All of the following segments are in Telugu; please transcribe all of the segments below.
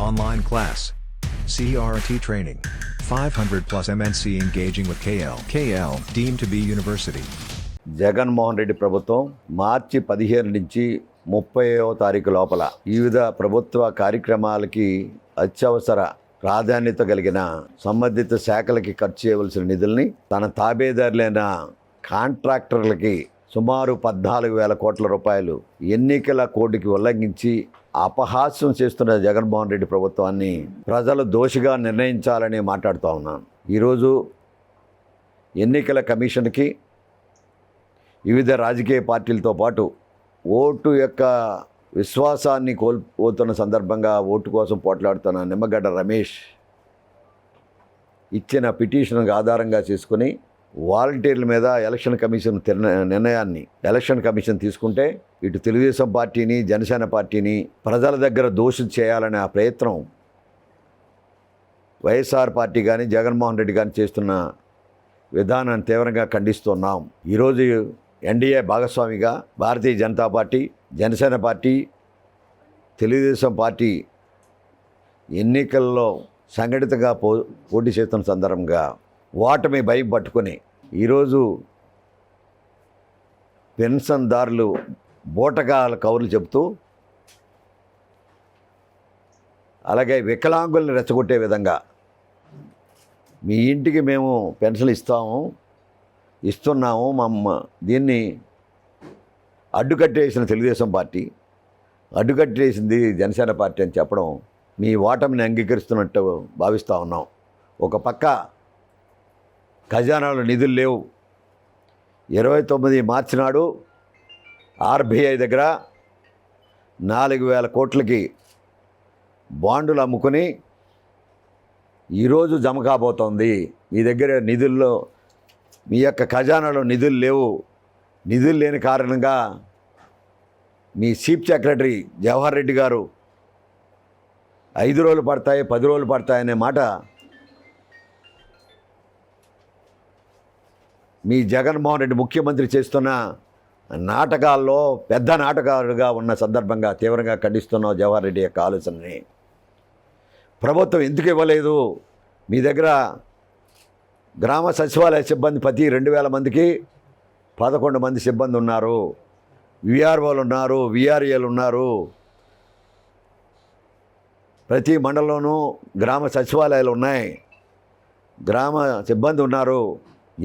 Online class. CRT training. 500 plus MNC engaging with KL. KL deemed to be university. Jaganmohan Reddy ప్రభుత్వం మార్చి 15 నుంచి 30వ తారీఖు లోపల వివిధ ప్రభుత్వ కార్యక్రమాలకి అత్యవసర ప్రాధాన్యత కలిగిన సంబంధిత శాఖలకి ఖర్చు చేయవలసిన నిధుల్ని తన తాబేదారులైన కాంట్రాక్టర్లకి సుమారు 14,000 కోట్ల రూపాయలు ఎన్నికల కోడ్కి ఉల్లంఘించి అపహాస్యం చేస్తున్న జగన్మోహన్ రెడ్డి ప్రభుత్వాన్ని ప్రజలు దోషిగా నిర్ణయించాలని మాట్లాడుతూ ఉన్నాను. ఈరోజు ఎన్నికల కమిషన్కి వివిధ రాజకీయ పార్టీలతో పాటు ఓటు యొక్క విశ్వాసాన్ని కోల్పోతున్న సందర్భంగా ఓటు కోసం పోట్లాడుతున్న నిమ్మగడ్డ రమేష్ ఇచ్చిన పిటిషన్ ఆధారంగా చేసుకుని వాలంటీర్ల మీద ఎలక్షన్ కమిషన్ నిర్ణయాన్ని ఎలక్షన్ కమిషన్ తీసుకుంటే ఇటు తెలుగుదేశం పార్టీని జనసేన పార్టీని ప్రజల దగ్గర దోషం చేయాలనే ఆ ప్రయత్నం వైఎస్ఆర్ పార్టీ కానీ జగన్మోహన్ రెడ్డి కానీ చేస్తున్న విధానాన్ని తీవ్రంగా ఖండిస్తున్నాం. ఈరోజు ఎన్డీఏ భాగస్వామిగా Bharatiya Janata Party, Janasena Party, Telugu Desam Party ఎన్నికల్లో సంఘటితంగా పోటీ చేస్తున్న సందర్భంగా ఓటమి భయం పట్టుకొని ఈరోజు పెన్షన్దారులు బూటకాల కౌరులు చెబుతూ అలాగే వికలాంగుల్ని రెచ్చగొట్టే విధంగా మీ ఇంటికి మేము పెన్షన్ ఇస్తున్నాము దీన్ని అడ్డుకట్టేసిన తెలుగుదేశం పార్టీ, అడ్డుకట్టేసింది జనసేన పార్టీ అని చెప్పడం మీ ఓటమిని అంగీకరిస్తున్నట్టు భావిస్తూ ఉన్నాం. ఒక పక్క ఖజానాలో నిధులు లేవు. 29 మార్చి నాడు ఆర్బీఐ దగ్గర 4,000 కోట్లకి బాండులు అమ్ముకుని ఈరోజు జమ కాబోతోంది. మీ దగ్గర నిధుల్లో మీ యొక్క ఖజానాలో నిధులు లేవు. నిధులు లేని కారణంగా మీ చీఫ్ సెక్రటరీ జవహర్ రెడ్డి గారు 5 రోజులు పడతాయి 10 రోజులు పడతాయనే మాట మీ జగన్మోహన్ రెడ్డి ముఖ్యమంత్రి చేస్తున్న నాటకాల్లో పెద్ద నాటకాలుగా ఉన్న సందర్భంగా తీవ్రంగా ఖండిస్తున్నాం జవహర్ రెడ్డి యొక్క ఆలోచనని. ప్రభుత్వం ఎందుకు ఇవ్వలేదు? మీ దగ్గర గ్రామ సచివాలయ సిబ్బంది ప్రతి 2,000 మందికి 11 మంది సిబ్బంది ఉన్నారు. విఆర్ఓలు ఉన్నారు, విఆర్ఏలు ఉన్నారు. ప్రతి మండలంలోనూ గ్రామ సచివాలయాలు ఉన్నాయి, గ్రామ సిబ్బంది ఉన్నారు.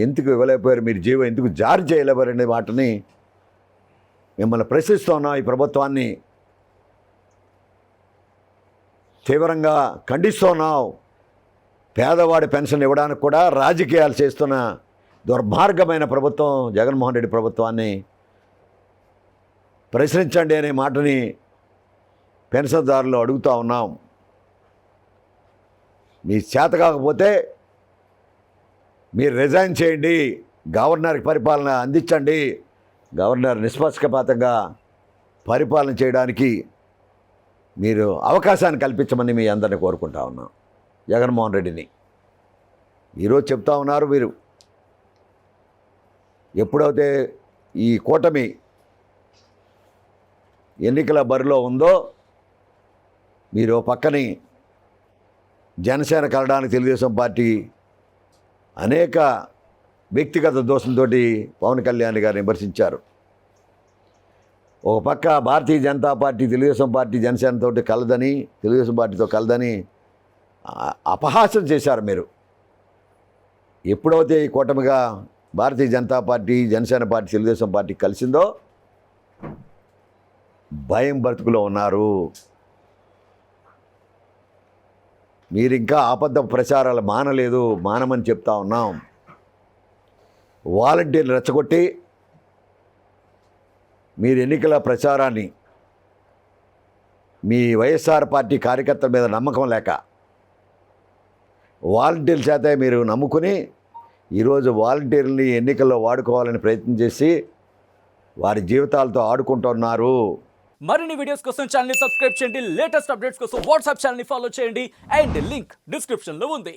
ఎందుకు ఇవ్వలేకపోయారు? మీరు జీవో ఎందుకు జారీ చేయలేకపోయారనే వాటిని మిమ్మల్ని ప్రశ్నిస్తున్నాం. ఈ ప్రభుత్వాన్ని తీవ్రంగా ఖండిస్తున్నాం. పేదవాడి పెన్షన్ ఇవ్వడానికి కూడా రాజకీయాలు చేస్తున్న దుర్మార్గమైన ప్రభుత్వం జగన్మోహన్ రెడ్డి ప్రభుత్వాన్ని ప్రశ్నించండి అనే మాటని పెన్షన్దారులు అడుగుతూ ఉన్నాం. మీ చేత కాకపోతే మీరు రిజైన్ చేయండి, గవర్నర్కి పరిపాలన అందించండి. గవర్నర్ నిష్పక్షపాతంగా పరిపాలన చేయడానికి మీరు అవకాశాన్ని కల్పించమని మీ అందరిని కోరుకుంటా ఉన్నాం. జగన్మోహన్ రెడ్డిని ఈరోజు చెప్తా ఉన్నారు, మీరు ఎప్పుడైతే ఈ కూటమి ఎన్నికల బరిలో ఉందో మీరు పక్కని జనసేన కలడానికి తెలుగుదేశం పార్టీ అనేక వ్యక్తిగత దోషంతో పవన్ కళ్యాణ్ గారిని విమర్శించారు. ఒక పక్క భారతీయ జనతా పార్టీ తెలుగుదేశం పార్టీ జనసేనతో కలదని, తెలుగుదేశం పార్టీతో కలదని అపహాస్యం చేశారు మీరు. ఎప్పుడైతే ఈ కూటమిగా Bharatiya Janata Party, Janasena Party, Telugu Desam Party కలిసిందో భయం బ్రతుకులో ఉన్నారు. మీరు ఇంకా అబద్ధ ప్రచారాలు మానమని చెప్తా ఉన్నాం. వాలంటీర్లు రెచ్చగొట్టి మీరు ఎన్నికల ప్రచారాన్ని మీ వైఎస్ఆర్ పార్టీ కార్యకర్తల మీద నమ్మకం లేక వాలంటీర్ల చేత మీరు నమ్ముకుని ఈరోజు వాలంటీర్లని ఎన్నికల్లో వాడుకోవాలని ప్రయత్నం చేసి వారి జీవితాలతో ఆడుకుంటున్నారు. మరిన్ని వీడియోస్ కోసం ఛానల్ ని సబ్స్క్రైబ్ చేయండి. లేటెస్ట్ అప్డేట్స్ కోసం వాట్సాప్ ఛానల్ ని ఫాలో చేయండి. అండ్ లింక్ డిస్క్రిప్షన్ లో ఉంది.